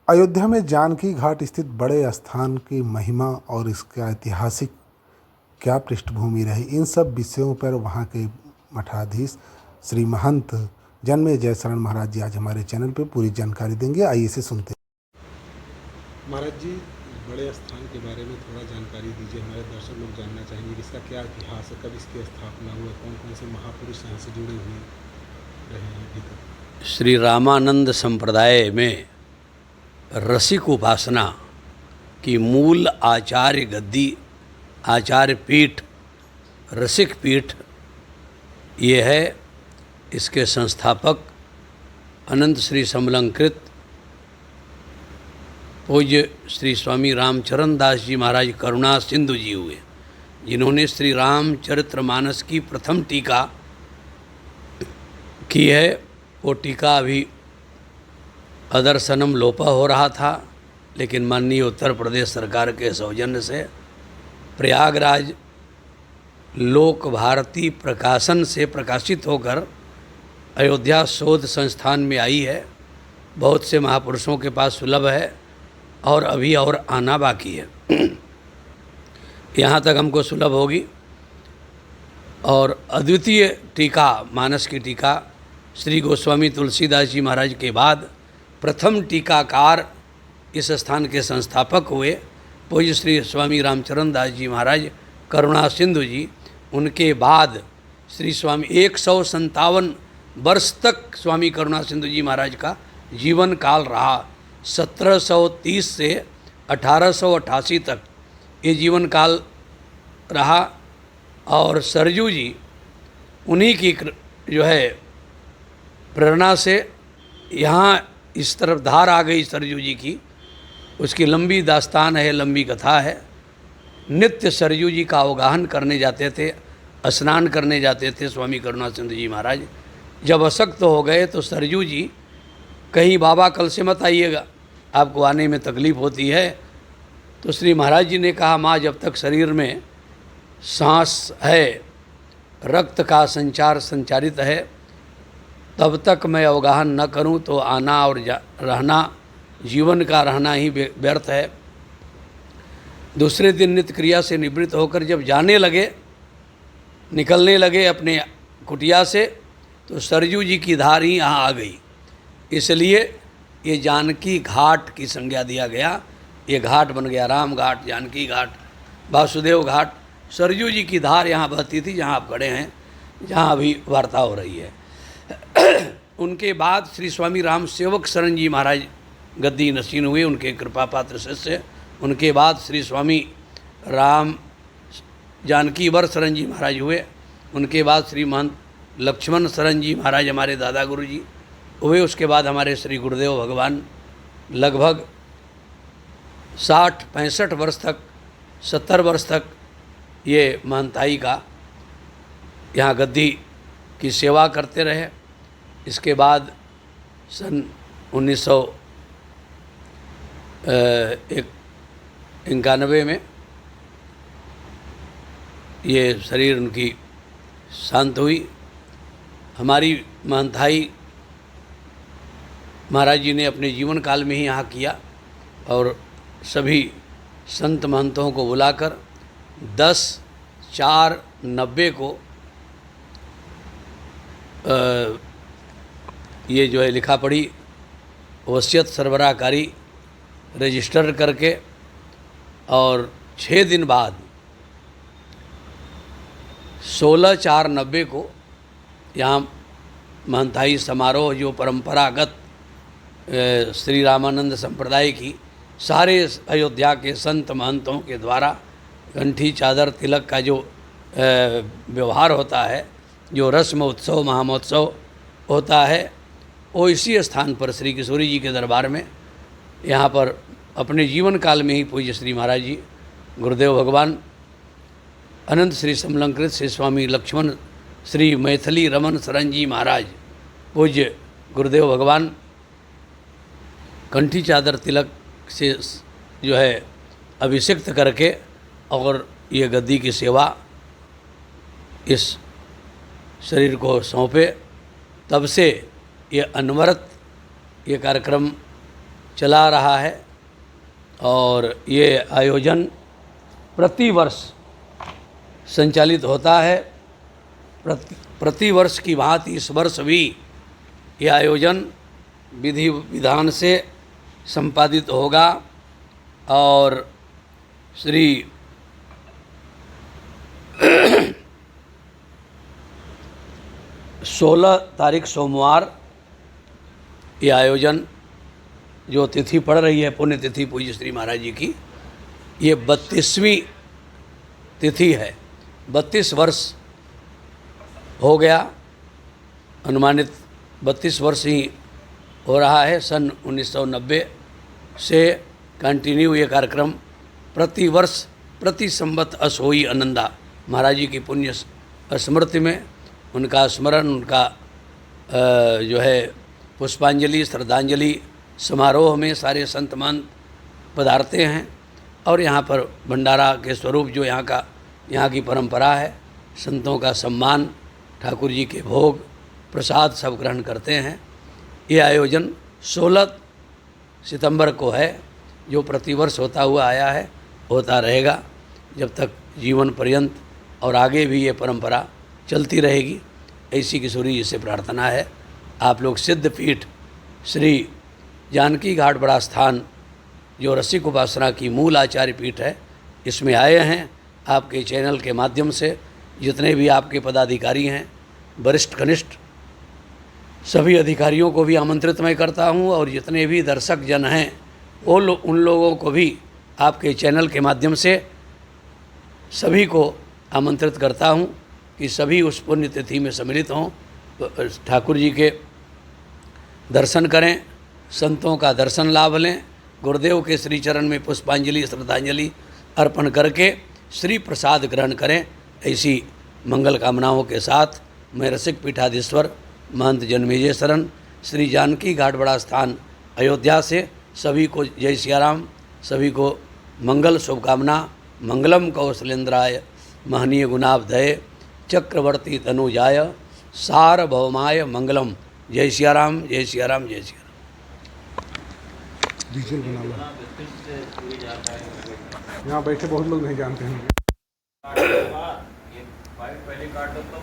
अयोध्या में जानकी घाट स्थित बड़े स्थान की महिमा और इसका ऐतिहासिक क्या पृष्ठभूमि रही, इन सब विषयों पर वहाँ के मठाधीश श्री महंत जन्मे जयशरण महाराज जी आज हमारे चैनल पर पूरी जानकारी देंगे। आइए इसे सुनते हैं। महाराज जी, बड़े स्थान के बारे में थोड़ा जानकारी दीजिए। हमारे दर्शक लोग जानना चाहेंगे कि इसका क्या इतिहास है, कब इसकी स्थापना हुआ, कौन कौन से महापुरुष यहाँ से जुड़े हुए रहे हैं अभी तक। श्री रामानंद संप्रदाय में रसिक उपासना की मूल आचार्य गद्दी, आचार्य पीठ, रसिक पीठ ये है। इसके संस्थापक अनंत श्री समलंकृत पूज्य श्री स्वामी रामचरण दास जी महाराज करुणा सिंधु जी हुए, जिन्होंने श्री रामचरितमानस की प्रथम टीका की है। वो टीका अभी अदर्शनम लोपा हो रहा था, लेकिन माननीय उत्तर प्रदेश सरकार के सौजन्य से प्रयागराज लोक भारती प्रकाशन से प्रकाशित होकर अयोध्या शोध संस्थान में आई है। बहुत से महापुरुषों के पास सुलभ है और अभी और आना बाकी है। यहाँ तक हमको सुलभ होगी। और अद्वितीय टीका, मानस की टीका, श्री गोस्वामी तुलसीदास जी महाराज के बाद प्रथम टीकाकार इस स्थान के संस्थापक हुए पूज्य श्री स्वामी रामचरण दास जी महाराज करुणा सिंधु जी। उनके बाद श्री स्वामी 157 वर्ष तक स्वामी करुणा सिंधु जी महाराज का जीवन काल रहा। 1730 से 1888 तक ये जीवन काल रहा। और सरजू जी उन्हीं की जो है प्रेरणा से यहाँ इस तरफ धार आ गई सरजू जी की। उसकी लंबी दास्तान है, लंबी कथा है। नित्य सरजू जी का अवगाहन करने जाते थे, स्नान करने जाते थे स्वामी करुणा सिंधु जी महाराज। जब अशक्त हो गए तो सरजू जी कहीं बाबा कल से मत आइएगा, आपको आने में तकलीफ़ होती है। तो श्री महाराज जी ने कहा, माँ जब तक शरीर में सांस है, रक्त का संचार संचारित है, तब तक मैं अवगाहन न करूं तो आना और रहना, जीवन का रहना ही व्यर्थ है। दूसरे दिन नित्य क्रिया से निवृत्त होकर जब जाने लगे, निकलने लगे अपने कुटिया से, तो सरजू जी की धार ही यहाँ आ गई। इसलिए ये जानकी घाट की संज्ञा दिया गया। ये घाट बन गया राम घाट, जानकी घाट, वासुदेव घाट। सरजू जी की धार यहाँ बहती थी, जहाँ आप खड़े हैं, जहाँ अभी वार्ता हो रही है। उनके बाद श्री स्वामी राम सेवक शरण जी महाराज गद्दी नसीन हुए, उनके कृपा पात्र शिष्य। उनके बाद श्री स्वामी राम जानकी वर शरण जी महाराज हुए। उनके बाद श्री महंत लक्ष्मण शरण जी महाराज हमारे दादा गुरु जी हुए। उसके बाद हमारे श्री गुरुदेव भगवान लगभग 60-65 वर्ष तक, 70 वर्ष तक ये महंताई का यहाँ गद्दी की सेवा करते रहे। इसके बाद सन 1991 में ये शरीर उनकी शांत हुई। हमारी महंताई महाराज जी ने अपने जीवन काल में ही यहाँ किया और सभी संत महंतों को बुलाकर 10/4/90 को ये जो है लिखा पढ़ी वसीयत सरबराहकारी रजिस्टर करके, और 6 दिन बाद 16/4/90 को यहाँ महंताई समारोह जो परंपरागत श्री रामानंद संप्रदाय की सारे अयोध्या के संत महंतों के द्वारा कंठी चादर तिलक का जो व्यवहार होता है, जो रस्म उत्सव महामहोत्सव होता है, वो इसी स्थान पर श्री किशोरी जी के दरबार में यहाँ पर अपने जीवन काल में ही पूज्य श्री महाराज जी गुरुदेव भगवान अनंत श्री समलंकृत श्री स्वामी लक्ष्मण श्री मैथिली रमन शरण जी महाराज पूज्य गुरुदेव भगवान कंठी चादर तिलक से जो है अभिषिक्त करके और ये गद्दी की सेवा इस शरीर को सौंपे। तब से ये अनवरत ये कार्यक्रम चला रहा है और ये आयोजन प्रतिवर्ष संचालित होता है। प्रतिवर्ष की भांति इस वर्ष भी ये आयोजन विधि विधान से संपादित होगा और श्री 16 तारीख सोमवार ये आयोजन जो तिथि पड़ रही है, पुण्यतिथि पूज्य श्री महाराज जी की, ये 32वीं तिथि है। 32 वर्ष हो गया, अनुमानित 32 वर्ष ही हो रहा है। सन 1990 से कंटिन्यू ये कार्यक्रम प्रतिवर्ष प्रति संवत असोई आनंदा महाराज जी की पुण्य स्मृति में उनका स्मरण, उनका जो है पुष्पांजलि श्रद्धांजलि समारोह में सारे संत महंत पधारते हैं और यहाँ पर भंडारा के स्वरूप जो यहाँ की परंपरा है, संतों का सम्मान, ठाकुर जी के भोग प्रसाद सब ग्रहण करते हैं। ये आयोजन 16 सितंबर को है, जो प्रतिवर्ष होता हुआ आया है, होता रहेगा जब तक जीवन पर्यंत और आगे भी ये परंपरा चलती रहेगी। ऐसी किशोरी जी से प्रार्थना है, आप लोग सिद्धपीठ श्री जानकी घाट बड़ा स्थान जो रसिक उपासना की मूल आचार्य पीठ है, इसमें आए हैं। आपके चैनल के माध्यम से जितने भी आपके पदाधिकारी हैं, वरिष्ठ कनिष्ठ सभी अधिकारियों को भी आमंत्रित मैं करता हूं और जितने भी दर्शक जन हैं उन लोगों को भी आपके चैनल के माध्यम से सभी को आमंत्रित करता हूं कि सभी उस पुण्यतिथि में सम्मिलित हों, ठाकुर जी के दर्शन करें, संतों का दर्शन लाभ लें, गुरुदेव के श्री चरण में पुष्पांजलि श्रद्धांजलि अर्पण करके श्री प्रसाद ग्रहण करें। ऐसी मंगल कामनाओं के साथ मैं रसिक पीठाधीश्वर महंत जन्मेजय शरण श्री जानकी घाट बड़ा स्थान अयोध्या से सभी को जय सियाराम, सभी को मंगल शुभकामना। मंगलम कौशलेंद्राय महनीय गुणाब्धये चक्रवर्ती तनुजाय सार्वभौमाय मंगलम। जय सियाराम, जय सियाराम, जय सियाराम। विजुअल बना लो, यहाँ बैठे बहुत लोग नहीं जानते हैं। पहले काट दो तो